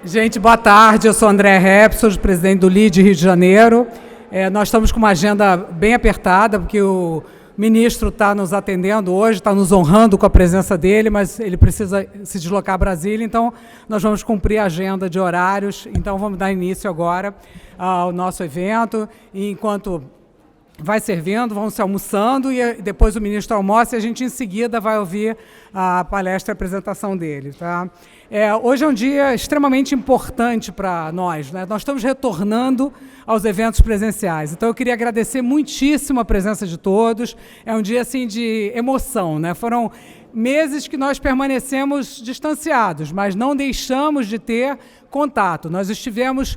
Gente, boa tarde. Eu sou André Repsol, presidente do LIDE Rio de Janeiro. Nós estamos com uma agenda bem apertada, porque o ministro está nos atendendo hoje, está nos honrando com a presença dele, mas ele precisa se deslocar a Brasília, então nós vamos cumprir a agenda de horários. Então vamos dar início agora ao nosso evento. E enquanto vai servindo, vão se almoçando e depois o ministro almoça e a gente em seguida vai ouvir a palestra e a apresentação dele. Tá? Hoje é um dia extremamente importante para nós, né? Nós estamos retornando aos eventos presenciais. Então eu queria agradecer muitíssimo a presença de todos. É um dia assim de emoção, né? Foram meses que nós permanecemos distanciados, mas não deixamos de ter contato. Nós fizemos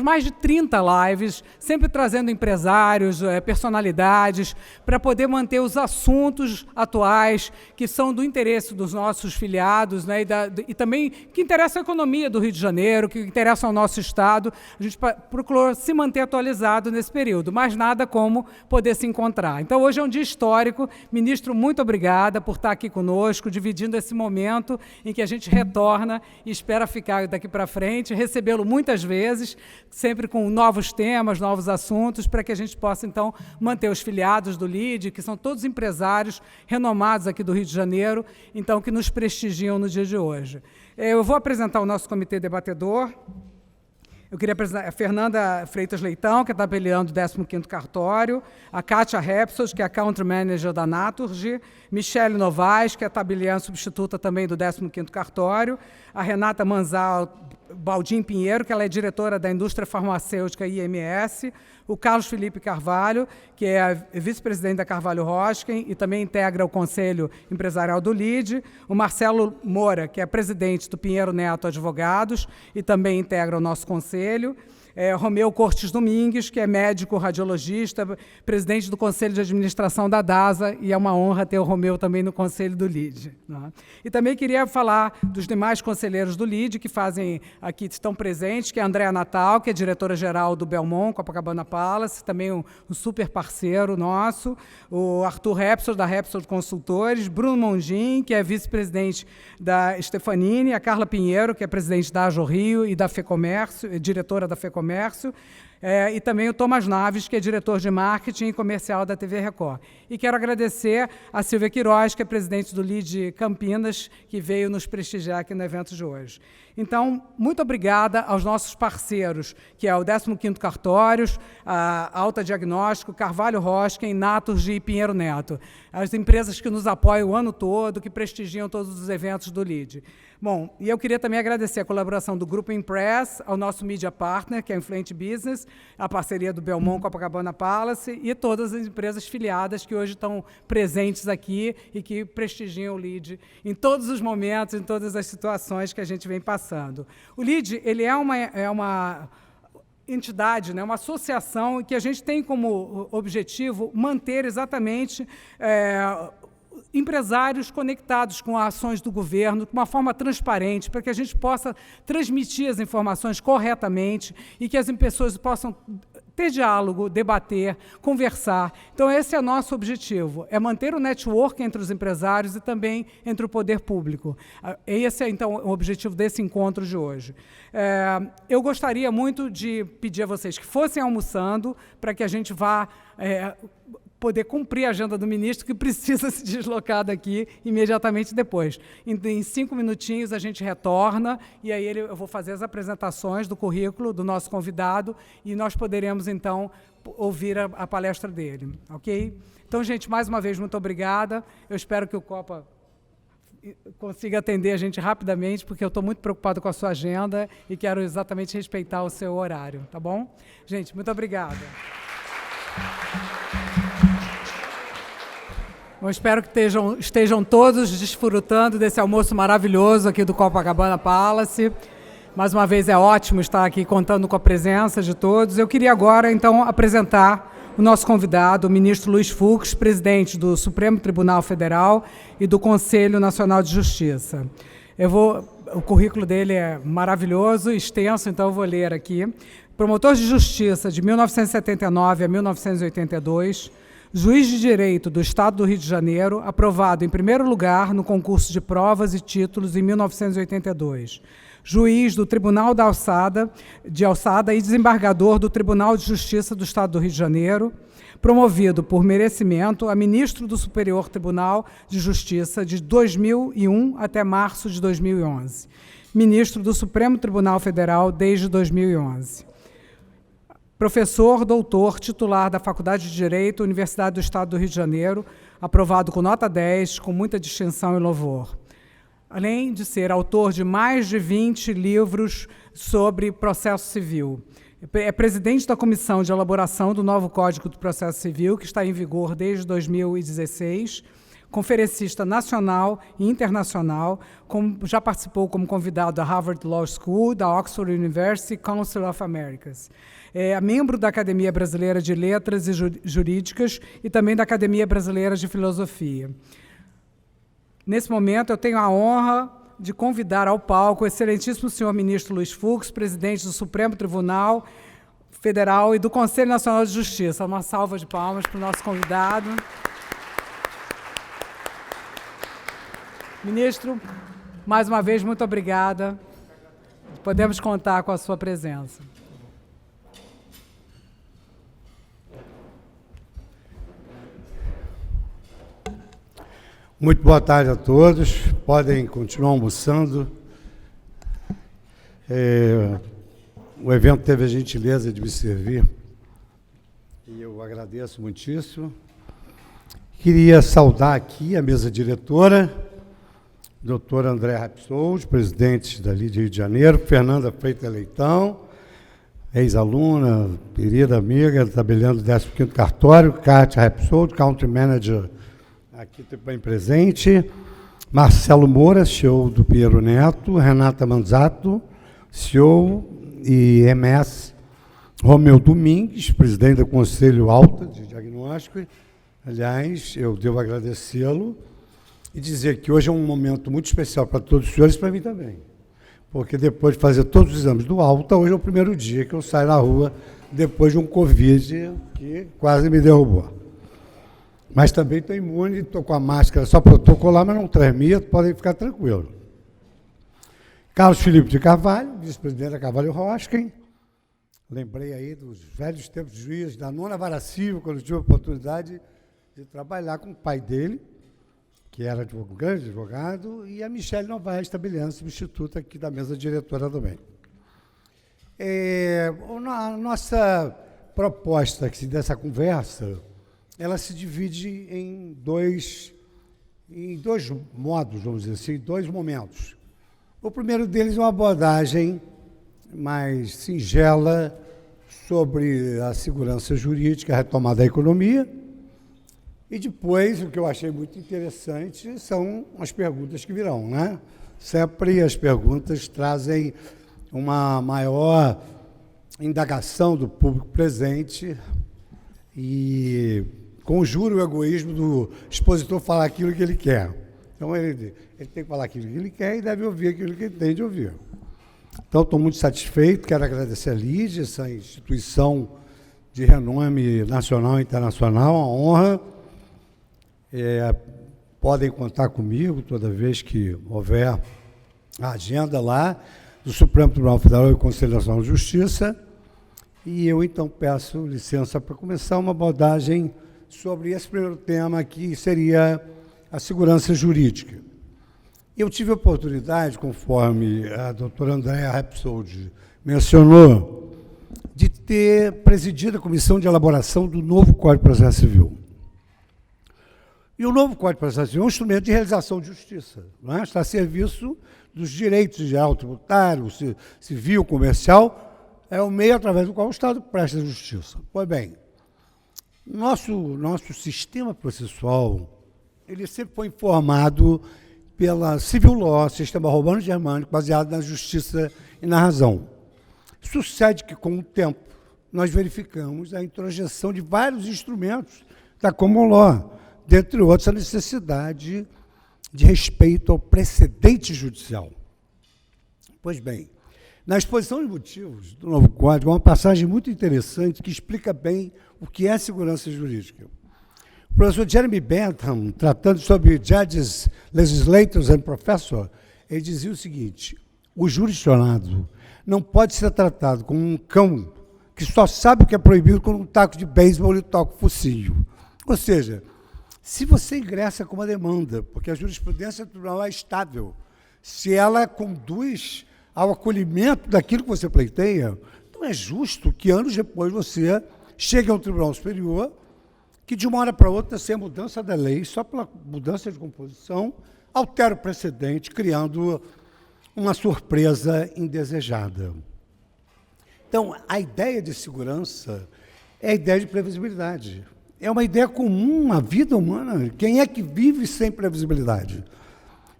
mais de 30 lives, sempre trazendo empresários, personalidades, para poder manter os assuntos atuais que são do interesse dos nossos filiados, né, e também que interessam a economia do Rio de Janeiro, que interessam ao nosso Estado. A gente procurou se manter atualizado nesse período, mas nada como poder se encontrar. Então, hoje é um dia histórico. Ministro, muito obrigada por estar aqui conosco, dividindo esse momento em que a gente retorna e espera ficar daqui para frente, recebê-lo muitas vezes, sempre com novos temas, novos assuntos, para que a gente possa, então, manter os filiados do LIDE, que são todos empresários renomados aqui do Rio de Janeiro, então, que nos prestigiam no dia de hoje. Eu vou apresentar o nosso comitê debatedor. Eu queria apresentar a Fernanda Freitas Leitão, que é tabelião do 15º cartório, a Kátia Repsol, que é a Country Manager da Naturgy, Michele Novaes, que é tabeliã substituta também do 15º cartório, a Renata Manzal Baldim Pinheiro, que ela é diretora da indústria farmacêutica IMS, o Carlos Felipe Carvalho, que é vice-presidente da Carvalho Hosken e também integra o Conselho Empresarial do LIDE, o Marcelo Moura, que é presidente do Pinheiro Neto Advogados e também integra o nosso conselho, Romeu Cortes Domingues, que é médico radiologista, presidente do Conselho de Administração da DASA, e é uma honra ter o Romeu também no Conselho do LIDE. Né? E também queria falar dos demais conselheiros do LIDE que aqui estão presentes, que é a Andréa Natal, que é diretora-geral do Belmont, Copacabana Palace, também um super parceiro nosso, o Arthur Repsol, da Repsol Consultores, Bruno Mongin, que é vice-presidente da Stefanini, a Carla Pinheiro, que é presidente da Ajo Rio e da FEComércio, diretora da FEComércio, e também o Thomas Naves, que é diretor de marketing e comercial da TV Record. E quero agradecer a Silvia Queiroz, que é presidente do LIDE Campinas, que veio nos prestigiar aqui no evento de hoje. Então, muito obrigada aos nossos parceiros, que é o 15º Cartórios, a Alta Diagnóstico, Carvalho Hosken, Naturgy e Pinheiro Neto. As empresas que nos apoiam o ano todo, que prestigiam todos os eventos do LIDE. Bom, e eu queria também agradecer a colaboração do Grupo Impress, ao nosso Media Partner, que é a Influent Business, a parceria do Belmont Copacabana Palace e todas as empresas filiadas que hoje estão presentes aqui e que prestigiam o LIDE em todos os momentos, em todas as situações que a gente vem passando. O LIDE, ele é uma entidade, né, uma associação que a gente tem como objetivo manter exatamente empresários conectados com as ações do governo, de uma forma transparente, para que a gente possa transmitir as informações corretamente e que as pessoas possam ter diálogo, debater, conversar. Então, esse é o nosso objetivo, é manter o network entre os empresários e também entre o poder público. Esse é, então, o objetivo desse encontro de hoje. Eu gostaria muito de pedir a vocês que fossem almoçando, para que a gente vá poder cumprir a agenda do ministro, que precisa se deslocar daqui imediatamente depois. Em 5 minutinhos a gente retorna, e aí eu vou fazer as apresentações do currículo do nosso convidado, e nós poderemos, então, ouvir a palestra dele. Ok? Então, gente, mais uma vez, muito obrigada. Eu espero que o Copa consiga atender a gente rapidamente, porque eu estou muito preocupado com a sua agenda e quero exatamente respeitar o seu horário. Tá bom? Gente, muito obrigada. Eu espero que estejam todos desfrutando desse almoço maravilhoso aqui do Copacabana Palace. Mais uma vez é ótimo estar aqui contando com a presença de todos. Eu queria agora, então, apresentar o nosso convidado, o ministro Luiz Fux, presidente do Supremo Tribunal Federal e do Conselho Nacional de Justiça. O currículo dele é maravilhoso, extenso, então eu vou ler aqui. Promotor de Justiça de 1979 a 1982, Juiz de Direito do Estado do Rio de Janeiro, aprovado em primeiro lugar no concurso de provas e títulos em 1982. Juiz do Tribunal de Alçada e desembargador do Tribunal de Justiça do Estado do Rio de Janeiro, promovido por merecimento a ministro do Superior Tribunal de Justiça de 2001 até março de 2011. Ministro do Supremo Tribunal Federal desde 2011. Professor, doutor, titular da Faculdade de Direito, Universidade do Estado do Rio de Janeiro, aprovado com nota 10, com muita distinção e louvor. Além de ser autor de mais de 20 livros sobre processo civil. É presidente da Comissão de Elaboração do novo Código do Processo Civil, que está em vigor desde 2016, conferencista nacional e internacional, já participou como convidado da Harvard Law School, da Oxford University Council of Americas. É membro da Academia Brasileira de Letras e Jurídicas e também da Academia Brasileira de Filosofia. Nesse momento, eu tenho a honra de convidar ao palco o excelentíssimo senhor ministro Luiz Fux, presidente do Supremo Tribunal Federal e do Conselho Nacional de Justiça. Uma salva de palmas para o nosso convidado. Ministro, mais uma vez, muito obrigada. Podemos contar com a sua presença. Muito boa tarde a todos. Podem continuar almoçando. O evento teve a gentileza de me servir e eu agradeço muitíssimo. Queria saudar aqui a mesa diretora, doutor André Rapsold, presidente da LIDE Rio de Janeiro, Fernanda Freitas Leitão, ex-aluna, querida amiga, tabeliando do 15º cartório, Kátia Rapsold, country manager aqui também presente, Marcelo Moura, CEO do Piero Neto, Renata Manzato, CEO e MS, Romeu Domingues, presidente do Conselho Alta de Diagnóstico. Aliás, eu devo agradecê-lo e dizer que hoje é um momento muito especial para todos os senhores e para mim também. Porque depois de fazer todos os exames do Alta, hoje é o primeiro dia que eu saio na rua depois de um Covid que quase me derrubou. Mas também estou imune, estou com a máscara só protocolar, mas não tremia, podem ficar tranquilos. Carlos Felipe de Carvalho, vice-presidente da Carvalho Hosken. Lembrei aí dos velhos tempos de juiz da 9ª Vara Civil, quando tive a oportunidade de trabalhar com o pai dele, que era um grande advogado, e a Michele Novaes, tabeliando, substituta aqui da mesa diretora também. A nossa proposta aqui dessa conversa, ela se divide em dois modos, vamos dizer assim, dois momentos. O primeiro deles é uma abordagem mais singela sobre a segurança jurídica, a retomada da economia, e depois, o que eu achei muito interessante, são as perguntas que virão, né? Sempre as perguntas trazem uma maior indagação do público presente e conjura o egoísmo do expositor falar aquilo que ele quer. Então, ele tem que falar aquilo que ele quer e deve ouvir aquilo que ele tem de ouvir. Então, estou muito satisfeito, quero agradecer a LIDE, essa instituição de renome nacional e internacional, uma honra. Podem contar comigo toda vez que houver a agenda lá do Supremo Tribunal Federal e do Conselho Nacional de Justiça. E eu, então, peço licença para começar uma abordagem sobre esse primeiro tema, que seria a segurança jurídica. Eu tive a oportunidade, conforme a doutora Andréa Rapsold mencionou, de ter presidido a comissão de elaboração do novo Código de Processo Civil. E o novo Código de Processo Civil é um instrumento de realização de justiça, não é? Está a serviço dos direitos geral tributário, civil, comercial, é o meio através do qual o Estado presta justiça. Pois bem, nosso sistema processual, ele sempre foi informado pela civil law, sistema romano-germânico, baseado na justiça e na razão. Sucede que, com o tempo, nós verificamos a introjeção de vários instrumentos da common law, dentre outros, a necessidade de respeito ao precedente judicial. Pois bem, na exposição de motivos do novo Código, há uma passagem muito interessante que explica bem o que é segurança jurídica. O professor Jeremy Bentham, tratando sobre judges, legislators and professors, ele dizia o seguinte: o jurisdicionado não pode ser tratado como um cão que só sabe o que é proibido com um taco de beisebol e toca o focinho. Ou seja, se você ingressa com uma demanda, porque a jurisprudência do tribunal é estável, se ela conduz ao acolhimento daquilo que você pleiteia, não é justo que anos depois você chegue a um tribunal superior que de uma hora para outra, sem a mudança da lei, só pela mudança de composição, altera o precedente, criando uma surpresa indesejada. Então, a ideia de segurança é a ideia de previsibilidade. É uma ideia comum à vida humana. Quem é que vive sem previsibilidade?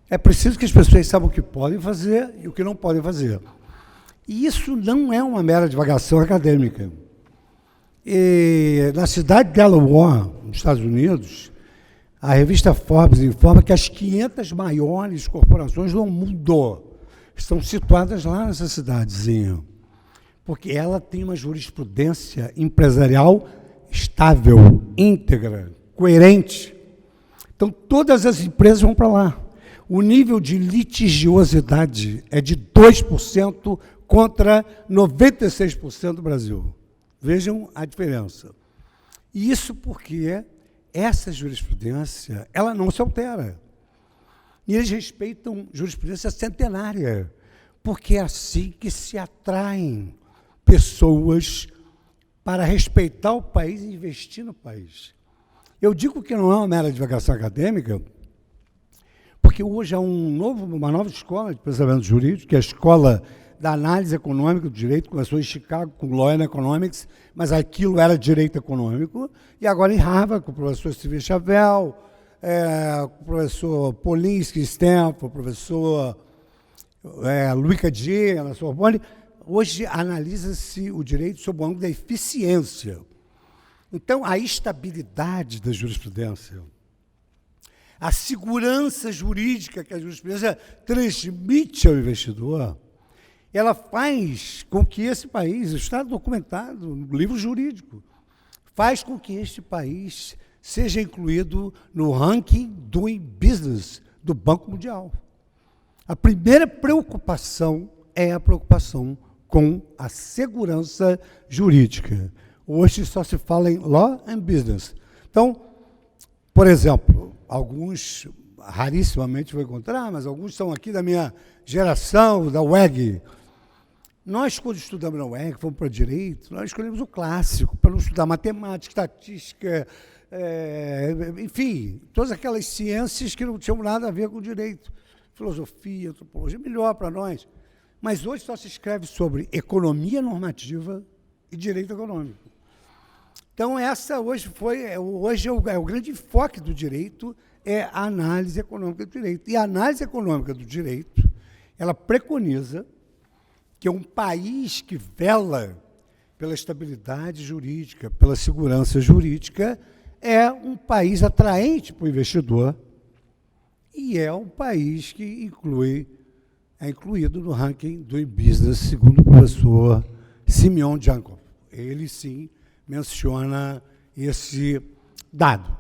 É preciso que as pessoas saibam o que podem fazer e o que não podem fazer. E isso não é uma mera divagação acadêmica. E na cidade de Delaware, nos Estados Unidos, a revista Forbes informa que as 500 maiores corporações do mundo estão situadas lá nessa cidadezinha, porque ela tem uma jurisprudência empresarial estável, íntegra, coerente. Então, todas as empresas vão para lá. O nível de litigiosidade é de 2% contra 96% do Brasil. Vejam a diferença. E isso porque essa jurisprudência, ela não se altera. E eles respeitam jurisprudência centenária, porque é assim que se atraem pessoas para respeitar o país e investir no país. Eu digo que não é uma mera divagação acadêmica, porque hoje há uma nova escola de pensamento jurídico, que é a escola da análise econômica do direito, começou em Chicago com Law and Economics, mas aquilo era direito econômico, e agora em Harvard, com o professor Steven Chavel, com o professor Polinsky, Stanford, o professor Louis Cadier, na Sorbonne. Hoje analisa-se o direito sob o ângulo da eficiência. Então, a estabilidade da jurisprudência, a segurança jurídica que a jurisprudência transmite ao investidor, ela faz com que esse país, está documentado no livro jurídico, faz com que este país seja incluído no ranking Doing Business do Banco Mundial. A primeira preocupação é a preocupação com a segurança jurídica. Hoje só se fala em Law and Business. Então, por exemplo, alguns, rarissimamente vou encontrar, mas alguns são aqui da minha geração, da UEG. Nós, quando estudamos na UEG, fomos para direito, nós escolhemos o clássico, para não estudar matemática, estatística, enfim, todas aquelas ciências que não tinham nada a ver com direito. Filosofia, antropologia, melhor para nós. Mas hoje só se escreve sobre economia normativa e direito econômico. Então, essa hoje é o grande enfoque do direito, é a análise econômica do direito. E a análise econômica do direito, ela preconiza que um país que vela pela estabilidade jurídica, pela segurança jurídica, é um país atraente para o investidor e é um país que é incluído no ranking do Business, segundo o professor Simeon Jankov. Ele, sim, menciona esse dado.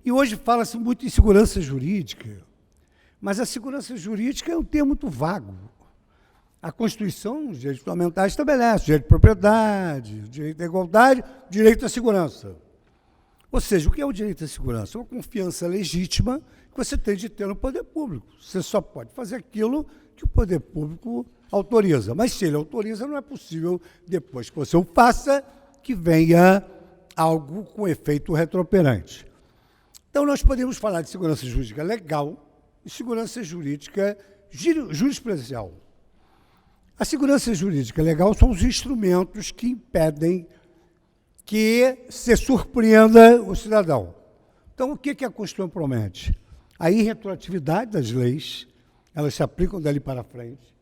E hoje fala-se muito em segurança jurídica, mas a segurança jurídica é um termo muito vago. A Constituição, os direitos fundamentais, estabelece o direito de propriedade, o direito à igualdade, o direito à segurança. Ou seja, o que é o direito à segurança? É uma confiança legítima que você tem de ter no poder público. Você só pode fazer aquilo que o poder público autoriza. Mas se ele autoriza, não é possível, depois que você o faça, que venha algo com efeito retroperante. Então, nós podemos falar de segurança jurídica legal e segurança jurídica jurisprudencial. A segurança jurídica legal são os instrumentos que impedem que se surpreenda o cidadão. Então, o que a Constituição promete? A irretroatividade das leis, elas se aplicam dali para frente.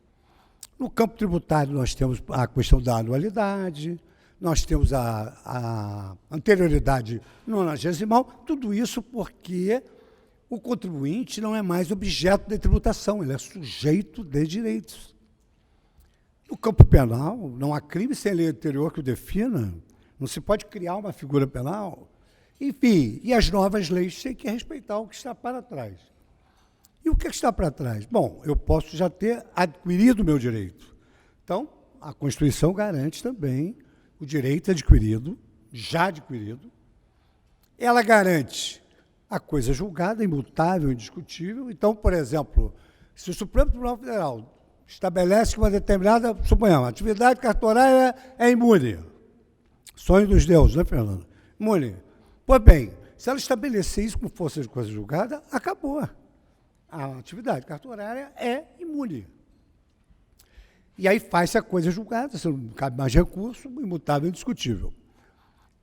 No campo tributário, nós temos a questão da anualidade, nós temos a anterioridade nonagesimal, tudo isso porque o contribuinte não é mais objeto de tributação, ele é sujeito de direitos. No campo penal, não há crime sem lei anterior que o defina, não se pode criar uma figura penal. Enfim, e as novas leis têm que respeitar o que está para trás. E o que está para trás? Bom, eu posso já ter adquirido o meu direito. Então, a Constituição garante também o direito adquirido, já adquirido. Ela garante a coisa julgada, imutável, indiscutível. Então, por exemplo, se o Supremo Tribunal Federal estabelece que uma determinada, suponhamos, atividade cartorária é imune. Sonho dos deuses, né, Fernando? Imune. Pois bem, se ela estabelecer isso com força de coisa julgada, acabou. A atividade cartorária é imune. E aí faz-se a coisa julgada, se não cabe mais recurso, imutável e indiscutível.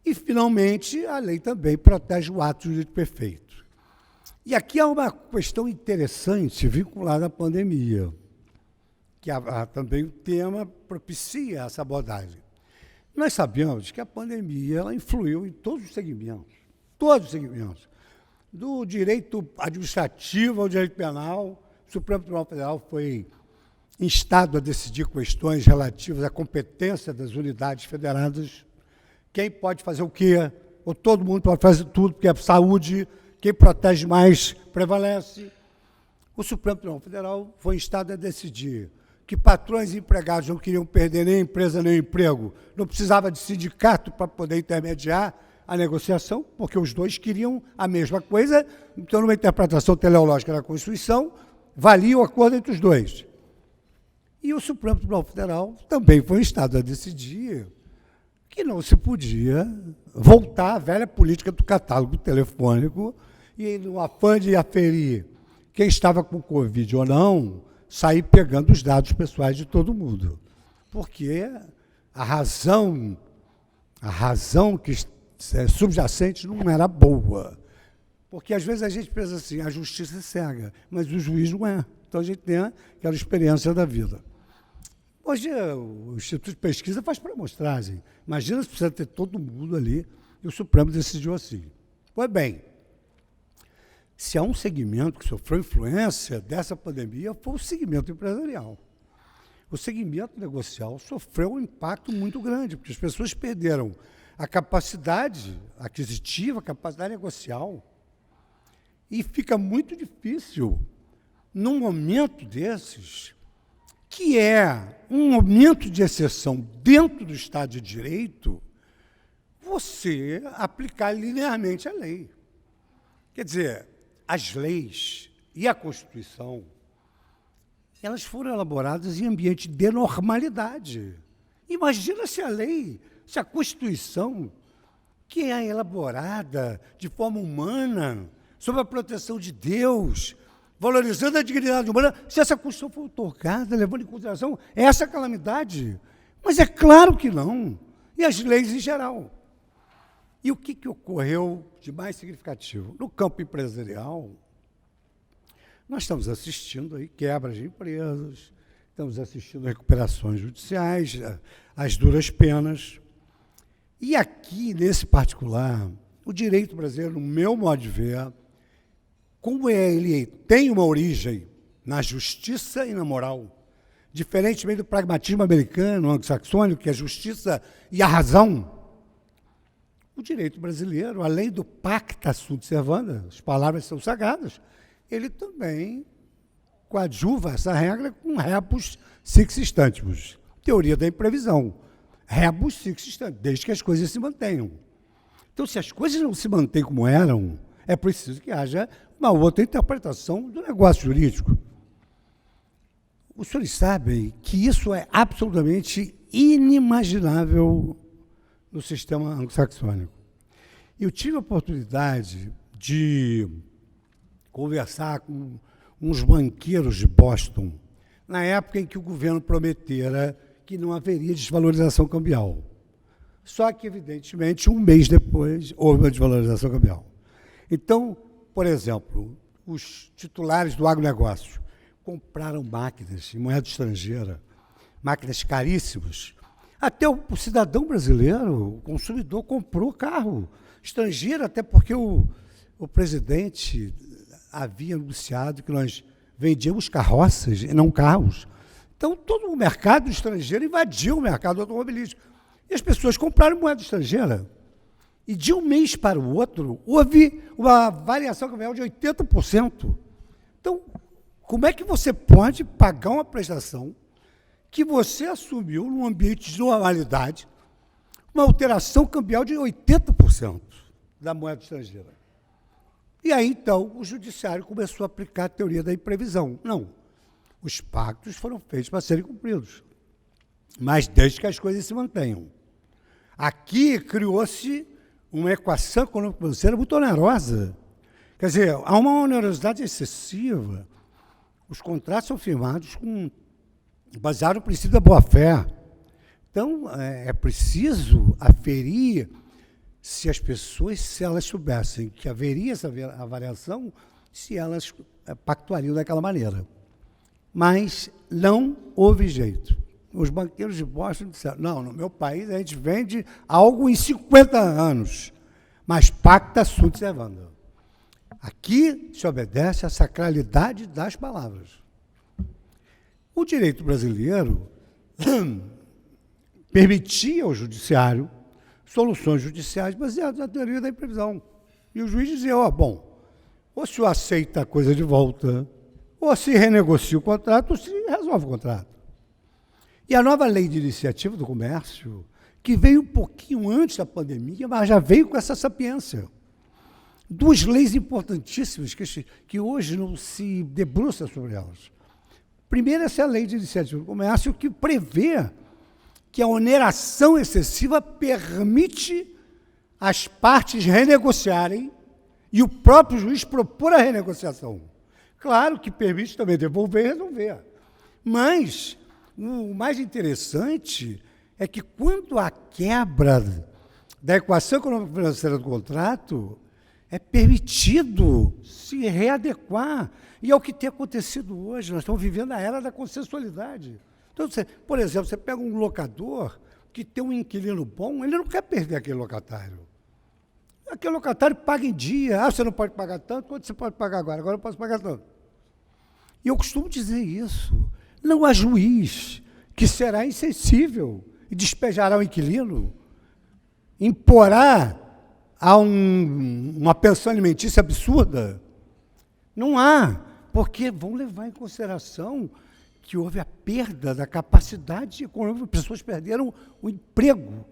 E, finalmente, a lei também protege o ato jurídico perfeito. E aqui há uma questão interessante vinculada à pandemia, que também o tema propicia essa abordagem. Nós sabemos que a pandemia ela influiu em todos os segmentos, do direito administrativo ao direito penal. O Supremo Tribunal Federal foi instado a decidir questões relativas à competência das unidades federadas, quem pode fazer o quê, ou todo mundo pode fazer tudo, porque é saúde, quem protege mais prevalece. O Supremo Tribunal Federal foi instado a decidir que patrões e empregados não queriam perder nem empresa nem emprego, não precisava de sindicato para poder intermediar a negociação, porque os dois queriam a mesma coisa, então, numa interpretação teleológica da Constituição, valia o acordo entre os dois. E o Supremo Tribunal Federal também foi instado a decidir que não se podia voltar à velha política do catálogo telefônico e, no afã de aferir quem estava com Covid ou não, sair pegando os dados pessoais de todo mundo. Porque a razão que subjacente não era boa. Porque, às vezes, a gente pensa assim, a justiça é cega, mas o juiz não é. Então, a gente tem aquela experiência da vida. Hoje, o Instituto de Pesquisa faz para amostragem. Imagina se precisa ter todo mundo ali, e o Supremo decidiu assim. Pois bem, se há um segmento que sofreu influência dessa pandemia, foi o segmento empresarial. O segmento negocial sofreu um impacto muito grande, porque as pessoas perderam a capacidade aquisitiva, a capacidade negocial, e fica muito difícil, num momento desses, que é um momento de exceção dentro do Estado de Direito, você aplicar linearmente a lei. Quer dizer, as leis e a Constituição, elas foram elaboradas em ambiente de normalidade. Imagina se a lei, se a Constituição, que é elaborada de forma humana, sob a proteção de Deus, valorizando a dignidade humana, se essa Constituição for otorgada, levando em consideração essa calamidade. Mas é claro que não. E as leis em geral. E o que ocorreu de mais significativo? No campo empresarial, nós estamos assistindo aí quebras de empresas, estamos assistindo recuperações judiciais, as duras penas. E aqui, nesse particular, o direito brasileiro, no meu modo de ver, como ele tem uma origem na justiça e na moral, diferentemente do pragmatismo americano, anglo-saxônico, que é a justiça e a razão, o direito brasileiro, além do pacta sunt servanda, as palavras são sagradas, ele também coadjuva essa regra com rebus sic stantibus, teoria da imprevisão. Rebus sic stantibus, desde que as coisas se mantenham. Então, se as coisas não se mantêm como eram, é preciso que haja uma outra interpretação do negócio jurídico. Os senhores sabem que isso é absolutamente inimaginável no sistema anglo-saxônico. Eu tive a oportunidade de conversar com uns banqueiros de Boston, na época em que o governo prometera que não haveria desvalorização cambial. Só que, evidentemente, um mês depois, houve uma desvalorização cambial. Então, por exemplo, os titulares do agronegócio compraram máquinas em moeda estrangeira, máquinas caríssimas. Até o cidadão brasileiro, o consumidor, comprou carro estrangeiro, até porque o presidente havia anunciado que nós vendíamos carroças e não carros. Então, todo o mercado estrangeiro invadiu o mercado automobilístico. E as pessoas compraram moeda estrangeira. E de um mês para o outro, houve uma variação cambial de 80%. Então, como é que você pode pagar uma prestação que você assumiu num ambiente de normalidade, uma alteração cambial de 80% da moeda estrangeira? E aí, então, o judiciário começou a aplicar a teoria da imprevisão. Não, os pactos foram feitos para serem cumpridos, mas desde que as coisas se mantenham. Aqui criou-se uma equação econômico-financeira muito onerosa. Quer dizer, há uma onerosidade excessiva. Os contratos são firmados baseados no princípio da boa-fé. Então, é preciso aferir se as pessoas, se elas soubessem que haveria essa variação, se elas pactuariam daquela maneira. Mas não houve jeito. Os banqueiros de Boston disseram, não, no meu país a gente vende algo em 50 anos, mas pacta sunt servanda. Aqui se obedece à sacralidade das palavras. O direito brasileiro permitia ao judiciário soluções judiciais baseadas na teoria da imprevisão. E o juiz dizia, bom, ou se o aceita a coisa de volta, ou se renegocia o contrato, ou se resolve o contrato. E a nova lei de iniciativa do comércio, que veio um pouquinho antes da pandemia, mas já veio com essa sapiência. Duas leis importantíssimas que hoje não se debruça sobre elas. Primeiro, essa é a lei de iniciativa do comércio, que prevê que a oneração excessiva permite as partes renegociarem e o próprio juiz propor a renegociação. Claro que permite também devolver e resolver. Mas o mais interessante é que, quando há quebra da equação econômico-financeira do contrato, é permitido se readequar. E é o que tem acontecido hoje. Nós estamos vivendo a era da consensualidade. Então, por exemplo, você pega um locador que tem um inquilino bom, ele não quer perder aquele locatário. Aquele locatário paga em dia. Você não pode pagar tanto, quanto você pode pagar agora? Agora eu posso pagar tanto. E eu costumo dizer isso. Não há juiz que será insensível e despejará o inquilino, imporá a uma pensão alimentícia absurda. Não há, porque vão levar em consideração que houve a perda da capacidade econômica, as pessoas perderam o emprego,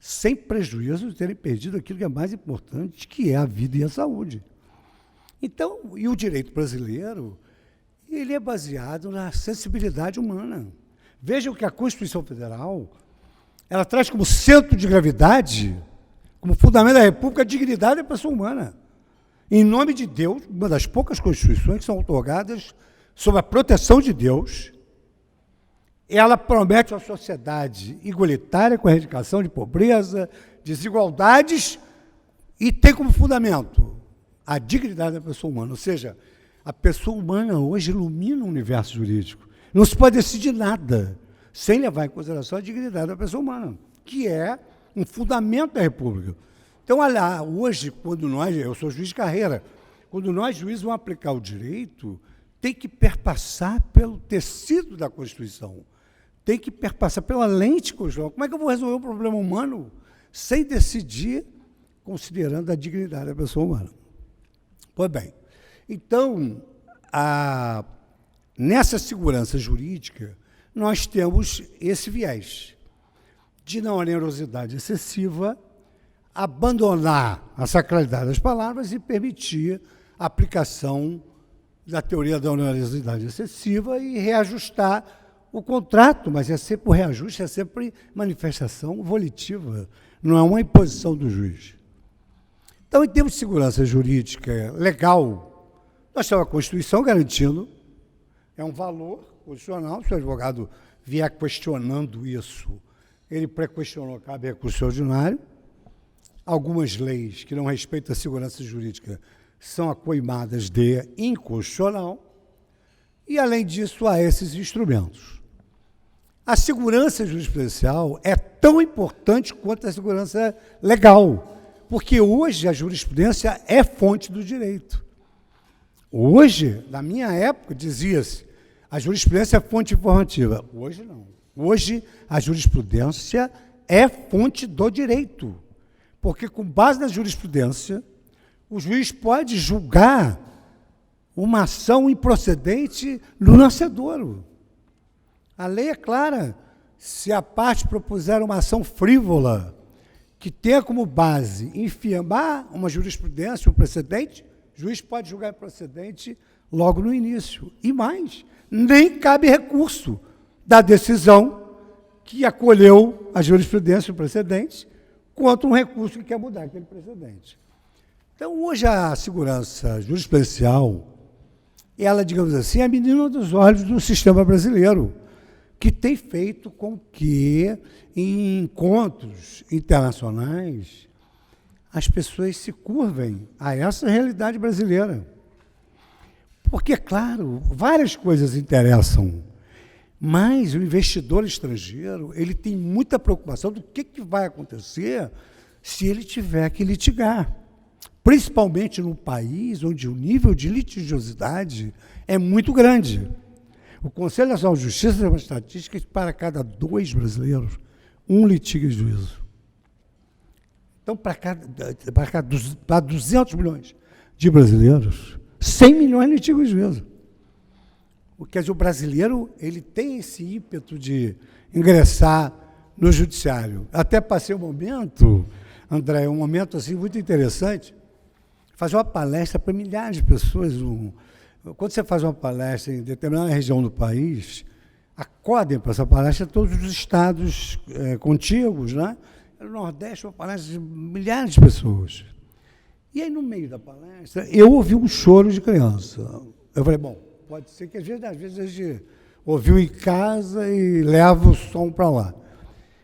sem prejuízo de terem perdido aquilo que é mais importante, que é a vida e a saúde. Então, e o direito brasileiro, ele é baseado na sensibilidade humana. Vejam que a Constituição Federal, ela traz como centro de gravidade, como fundamento da República, a dignidade da pessoa humana. Em nome de Deus, uma das poucas constituições que são outorgadas sob a proteção de Deus, ela promete uma sociedade igualitária, com a erradicação de pobreza, desigualdades, e tem como fundamento a dignidade da pessoa humana. Ou seja, a pessoa humana hoje ilumina o universo jurídico. Não se pode decidir nada sem levar em consideração a dignidade da pessoa humana, que é um fundamento da República. Então, olha, hoje, quando eu sou juiz de carreira, quando nós, juízes, vamos aplicar o direito, tem que perpassar pelo tecido da Constituição, tem que perpassar pela lente constitucional. Como é que eu vou resolver o problema humano sem decidir considerando a dignidade da pessoa humana? Pois bem, então, nessa segurança jurídica, nós temos esse viés de não onerosidade excessiva, abandonar a sacralidade das palavras e permitir a aplicação da teoria da onerosidade excessiva e reajustar o contrato, mas é sempre o reajuste, é sempre manifestação volitiva, não é uma imposição do juiz. Então, em termos de segurança jurídica legal, nós temos a Constituição garantindo, é um valor constitucional. Se o advogado vier questionando isso, ele pré-questionou, cabe recurso ordinário. Algumas leis que não respeitam a segurança jurídica são acoimadas de inconstitucional, e, além disso, há esses instrumentos. A segurança jurisprudencial é tão importante quanto a segurança legal, porque hoje a jurisprudência é fonte do direito. Hoje, na minha época, dizia-se, a jurisprudência é fonte informativa. Hoje não. Hoje, a jurisprudência é fonte do direito, Porque, com base na jurisprudência, o juiz pode julgar uma ação improcedente no nascedouro. A lei é clara. Se a parte propuser uma ação frívola, que tenha como base infirmar uma jurisprudência, um precedente, o juiz pode julgar improcedente logo no início. E mais, nem cabe recurso da decisão que acolheu a jurisprudência, o precedente, contra um recurso que quer mudar aquele precedente. Então, hoje, a segurança jurisprudencial, ela, digamos assim, é a menina dos olhos do sistema brasileiro, que tem feito com que, em encontros internacionais, as pessoas se curvem a essa realidade brasileira. Porque, claro, várias coisas interessam, mas o investidor estrangeiro, ele tem muita preocupação do que vai acontecer se ele tiver que litigar. Principalmente num país onde o nível de litigiosidade é muito grande. O Conselho Nacional de Justiça tem uma estatística que para cada 2 brasileiros, 1 litiga em juízo. Então, para 200 milhões de brasileiros, 100 milhões litigam em juízo. Quer dizer, o brasileiro, ele tem esse ímpeto de ingressar no judiciário. Até passei um momento, André, um momento assim, muito interessante, fazer uma palestra para milhares de pessoas. Quando você faz uma palestra em determinada região do país, acodem para essa palestra todos os estados contíguos, né? No Nordeste, uma palestra de milhares de pessoas. E aí, no meio da palestra, eu ouvi um choro de criança. Eu falei, bom, pode ser que às vezes a gente ouviu em casa e leva o som para lá.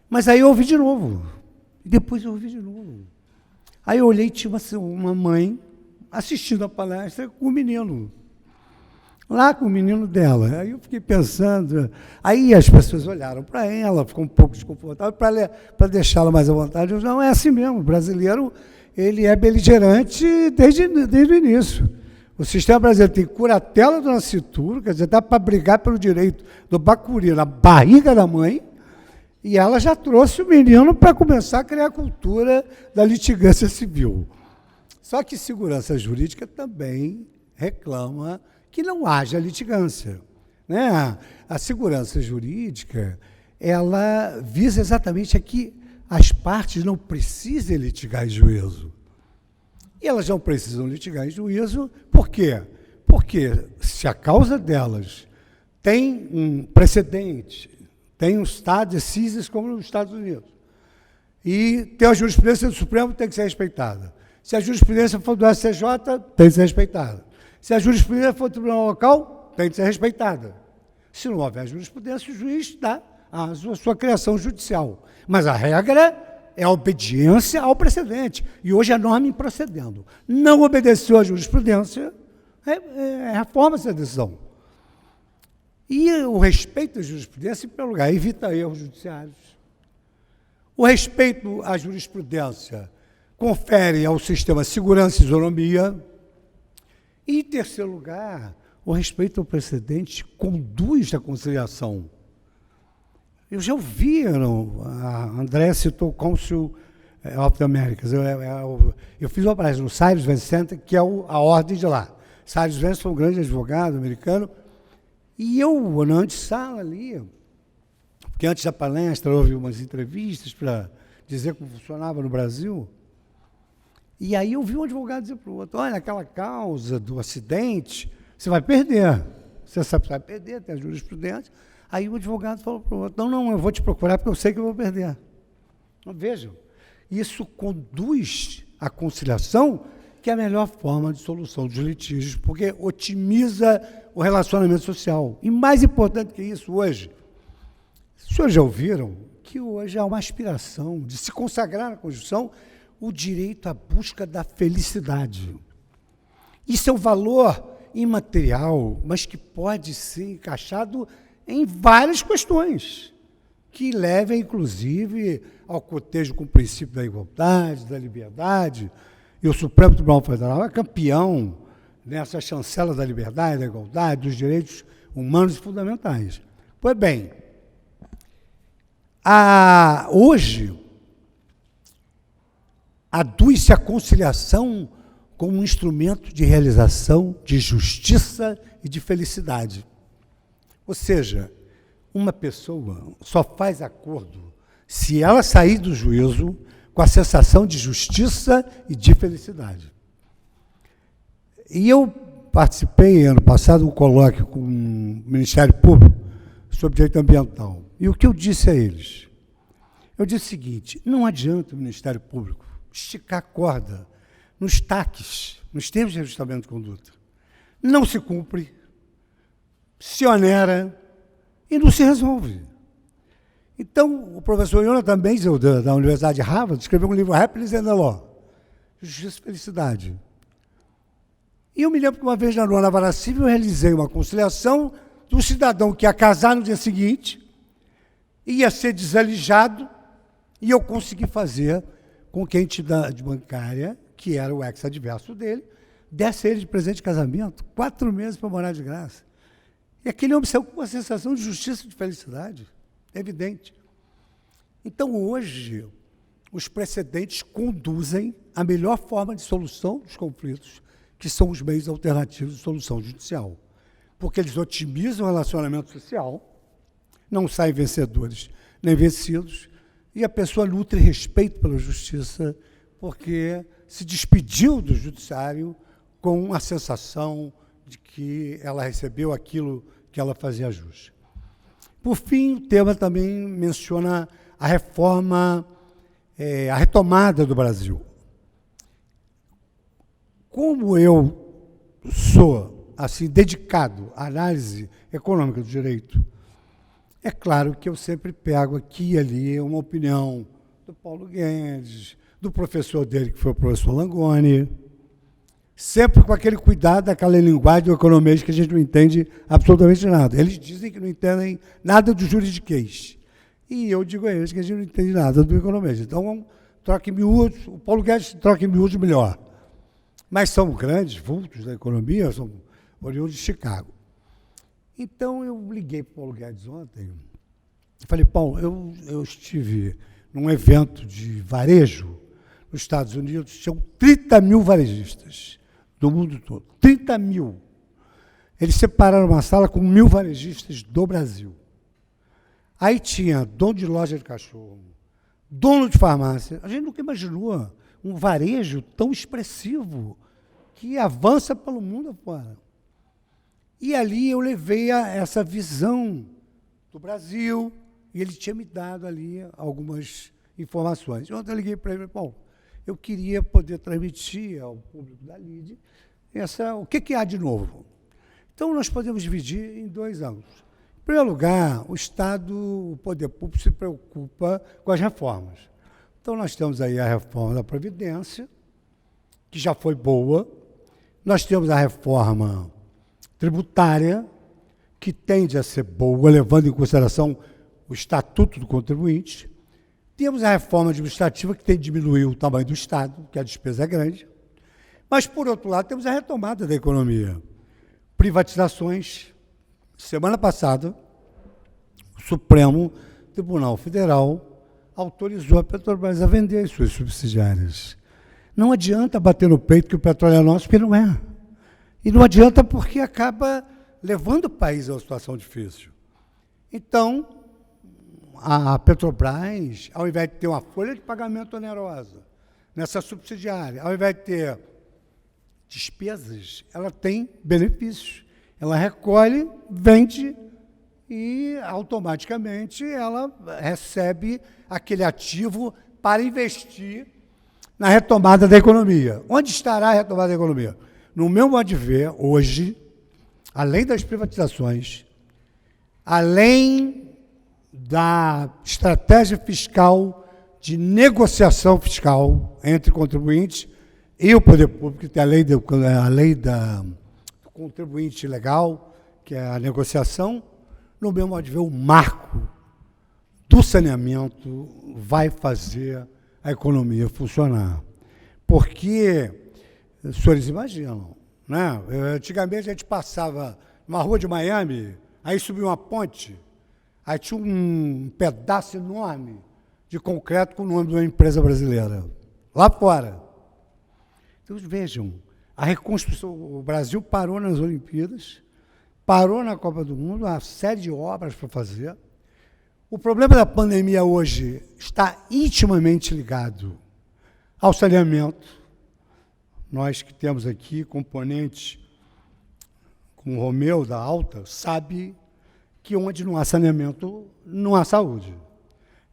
Mas aí eu ouvi de novo. E depois eu ouvi de novo. Aí eu olhei e tinha uma mãe assistindo a palestra com o menino. Lá com o menino dela. Aí eu fiquei pensando. Aí as pessoas olharam para ela, ficou um pouco desconfortável, para deixá-la mais à vontade. Eu disse, não, é assim mesmo. O brasileiro, ele é beligerante desde o início. O sistema brasileiro tem curatela do nascituro, quer dizer, dá para brigar pelo direito do bacuri na barriga da mãe, e ela já trouxe o menino para começar a criar a cultura da litigância civil. Só que segurança jurídica também reclama que não haja litigância, né? A segurança jurídica, ela visa exatamente que as partes não precisem litigar em juízo. E elas não precisam litigar em juízo, por quê? Porque se a causa delas tem um precedente, tem um estado de decisis como nos Estados Unidos, e tem a jurisprudência do Supremo, tem que ser respeitada. Se a jurisprudência for do STJ, tem que ser respeitada. Se a jurisprudência for do tribunal local, tem que ser respeitada. Se não houver jurisprudência, o juiz dá a sua criação judicial. Mas a regra é a obediência ao precedente. E hoje a norma improcedendo. Não obedeceu à jurisprudência, reforma essa decisão. E o respeito à jurisprudência, em primeiro lugar, evita erros judiciários. O respeito à jurisprudência confere ao sistema segurança e isonomia. E, em terceiro lugar, o respeito ao precedente conduz à conciliação. Eu já ouvi, a André citou o Council of the Americas. Eu fiz uma palestra no Cyrus Vance Center, que é a ordem de lá. Cyrus Vance foi um grande advogado americano, e eu, na antessala ali, porque antes da palestra houve umas entrevistas para dizer como funcionava no Brasil, e aí eu vi um advogado dizer para o outro, olha, aquela causa do acidente, você vai perder. Você sabe que vai perder, tem a jurisprudência. Aí o advogado falou para o outro, não, eu vou te procurar porque eu sei que eu vou perder. Então, vejam, isso conduz à conciliação, que é a melhor forma de solução dos litígios, porque otimiza o relacionamento social. E mais importante que isso hoje, os senhores já ouviram que hoje há uma aspiração de se consagrar na Constituição o direito à busca da felicidade. Isso é um valor imaterial, mas que pode ser encaixado em várias questões, que levem, inclusive, ao cotejo com o princípio da igualdade, da liberdade. E o Supremo Tribunal Federal é campeão nessa chancela da liberdade, da igualdade, dos direitos humanos e fundamentais. Pois bem, hoje, aduz-se a conciliação como um instrumento de realização de justiça e de felicidade. Ou seja, uma pessoa só faz acordo se ela sair do juízo com a sensação de justiça e de felicidade. E eu participei, ano passado, de um colóquio com o Ministério Público sobre direito ambiental. E o que eu disse a eles? Eu disse o seguinte: não adianta o Ministério Público esticar a corda nos TACs, nos termos de ajustamento de conduta. Não se cumpre, se onera e não se resolve. Então, o professor Jonathan Benzel, da Universidade de Harvard, escreveu um livro, Happiness and the Law, Justiça e Felicidade. E eu me lembro que uma vez na Vara Civil eu realizei uma conciliação do cidadão que ia casar no dia seguinte, ia ser desalijado, e eu consegui fazer com que a entidade bancária, que era o ex-adverso dele, desse a ele de presente de casamento, 4 meses para morar de graça. E aquele homem saiu com uma sensação de justiça e de felicidade, é evidente. Então, hoje, os precedentes conduzem à melhor forma de solução dos conflitos, que são os meios alternativos de solução judicial. Porque eles otimizam o relacionamento social, não saem vencedores nem vencidos, e a pessoa nutre respeito pela justiça, porque se despediu do judiciário com a sensação de que ela recebeu aquilo que ela fazia jus. Por fim, o tema também menciona a reforma, a retomada do Brasil. Como eu sou assim dedicado à análise econômica do direito, é claro que eu sempre pego aqui e ali uma opinião do Paulo Guedes, do professor dele, que foi o professor Langoni, sempre com aquele cuidado daquela linguagem do economês que a gente não entende absolutamente nada. Eles dizem que não entendem nada do juridiquês. E eu digo a eles que a gente não entende nada do economês. Então, troca em miúdos, o Paulo Guedes troca em miúdos melhor. Mas são grandes vultos da economia, são oriundos de Chicago. Então, eu liguei para o Paulo Guedes ontem e falei: Paulo, eu estive num evento de varejo nos Estados Unidos, tinham 30 mil varejistas do mundo todo. 30 mil. Eles separaram uma sala com 1.000 varejistas do Brasil. Aí tinha dono de loja de cachorro, dono de farmácia. A gente nunca imaginou um varejo tão expressivo que avança pelo mundo afora. E ali eu levei essa visão do Brasil, e ele tinha me dado ali algumas informações. Ontem eu liguei para ele e falei: Paulo, eu queria poder transmitir ao público da LIDE o que há de novo. Então, nós podemos dividir em 2 ângulos. Em primeiro lugar, o Estado, o poder público, se preocupa com as reformas. Então, nós temos aí a reforma da Previdência, que já foi boa. Nós temos a reforma tributária, que tende a ser boa, levando em consideração o Estatuto do Contribuinte. Temos a reforma administrativa, que tem que diminuir o tamanho do Estado, que a despesa é grande. Mas, por outro lado, temos a retomada da economia. Privatizações. Semana passada, o Supremo Tribunal Federal autorizou a Petrobras a vender as suas subsidiárias. Não adianta bater no peito que o petróleo é nosso, porque não é. E não adianta porque acaba levando o país a uma situação difícil. Então, a Petrobras, ao invés de ter uma folha de pagamento onerosa nessa subsidiária, ao invés de ter despesas, ela tem benefícios. Ela recolhe, vende e, automaticamente, ela recebe aquele ativo para investir na retomada da economia. Onde estará a retomada da economia? No meu modo de ver, hoje, além das privatizações, além da estratégia fiscal de negociação fiscal entre contribuintes e o poder público, que tem a lei do contribuinte legal, que é a negociação, no meu modo de ver, o marco do saneamento vai fazer a economia funcionar. Porque, os senhores imaginam, né? Antigamente a gente passava numa rua de Miami, aí subia uma ponte, aí tinha um pedaço enorme de concreto com o nome de uma empresa brasileira. lá fora. Então, vejam, a reconstrução, o Brasil parou nas Olimpíadas, parou na Copa do Mundo, uma série de obras para fazer. O problema da pandemia hoje está intimamente ligado ao saneamento. Nós que temos aqui componentes com o Romeu da Alta, sabe que onde não há saneamento, não há saúde.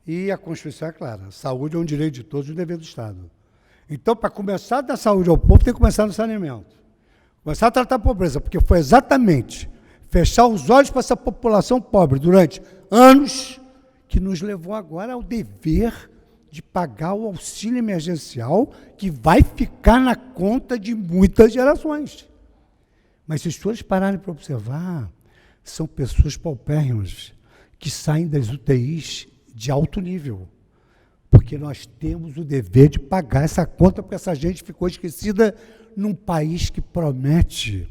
E a Constituição é clara, saúde é um direito de todos e um dever do Estado. Então, para começar a dar saúde ao povo, tem que começar no saneamento. Começar a tratar a pobreza, porque foi exatamente fechar os olhos para essa população pobre durante anos que nos levou agora ao dever de pagar o auxílio emergencial que vai ficar na conta de muitas gerações. Mas se os senhores pararem para observar, são pessoas paupérrimas que saem das UTIs de alto nível, porque nós temos o dever de pagar essa conta, porque essa gente ficou esquecida num país que promete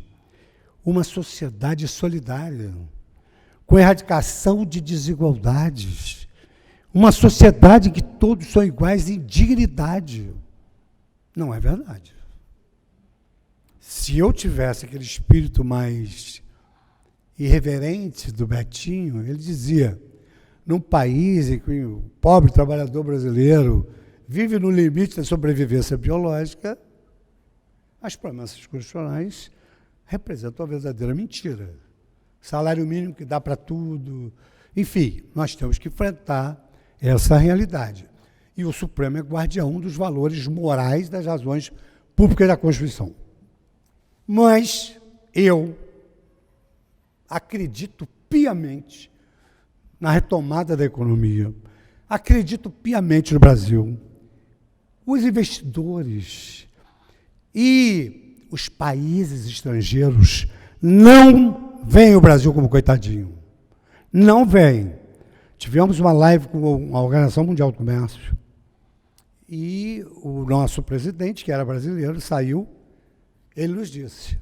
uma sociedade solidária, com erradicação de desigualdades, uma sociedade em que todos são iguais em dignidade. Não é verdade. Se eu tivesse aquele espírito mais irreverente do Betinho, ele dizia, num país em que o pobre trabalhador brasileiro vive no limite da sobrevivência biológica, as promessas constitucionais representam a verdadeira mentira. Salário mínimo que dá para tudo. Enfim, nós temos que enfrentar essa realidade. E o Supremo é guardião dos valores morais das razões públicas da Constituição. Mas eu acredito piamente na retomada da economia. Acredito piamente no Brasil. Os investidores e os países estrangeiros não veem o Brasil como coitadinho. Não veem. Tivemos uma live com a Organização Mundial do Comércio e o nosso presidente, que era brasileiro, saiu, ele nos disse,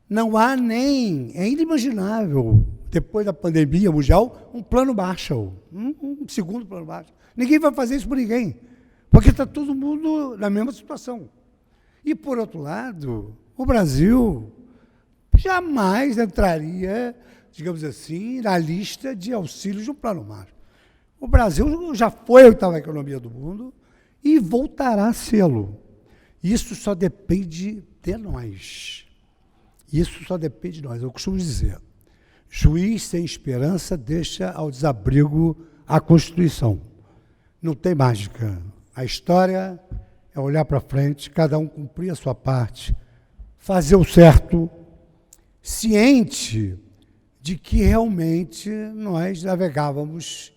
não há nem, é inimaginável, depois da pandemia mundial, um plano Marshall, um segundo plano Marshall. Ninguém vai fazer isso por ninguém, porque está todo mundo na mesma situação. E, por outro lado, o Brasil jamais entraria, digamos assim, na lista de auxílios de um plano Marshall. O Brasil já foi a oitava economia do mundo e voltará a sê-lo. Isso só depende de nós. Isso só depende de nós. Eu costumo dizer, juiz sem esperança deixa ao desabrigo a Constituição. Não tem mágica. A história é olhar para frente, cada um cumprir a sua parte, fazer o certo, ciente de que realmente nós navegávamos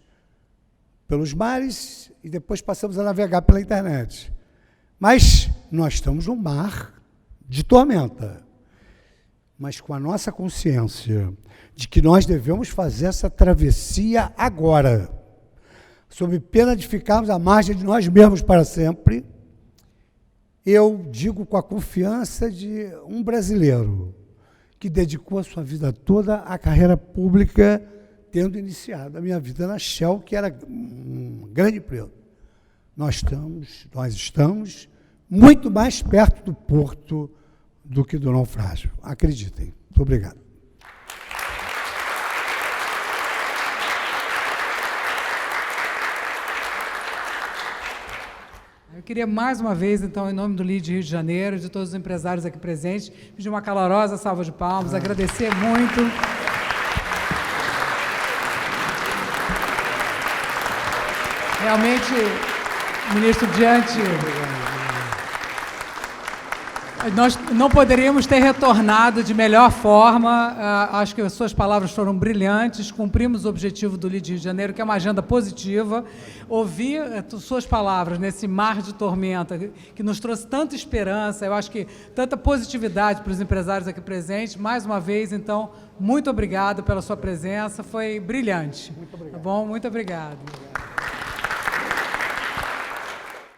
pelos mares e depois passamos a navegar pela internet. Mas nós estamos num mar de tormenta. Mas com a nossa consciência de que nós devemos fazer essa travessia agora, sob pena de ficarmos à margem de nós mesmos para sempre, eu digo com a confiança de um brasileiro que dedicou a sua vida toda à carreira pública, tendo iniciado a minha vida na Shell, que era um grande emprego. Nós estamos muito mais perto do porto do que do naufrágio. Acreditem. Muito obrigado. Eu queria mais uma vez, então, em nome do LIDE Rio de Janeiro, de todos os empresários aqui presentes, pedir uma calorosa salva de palmas, agradecer muito. Realmente, ministro, nós não poderíamos ter retornado de melhor forma. Acho que as suas palavras foram brilhantes, cumprimos o objetivo do LIDE Rio de Janeiro, que é uma agenda positiva. Ouvir suas palavras nesse mar de tormenta, que nos trouxe tanta esperança, eu acho que tanta positividade para os empresários aqui presentes. Mais uma vez, então, muito obrigado pela sua presença, foi brilhante. Muito obrigado. Tá bom? Muito obrigado.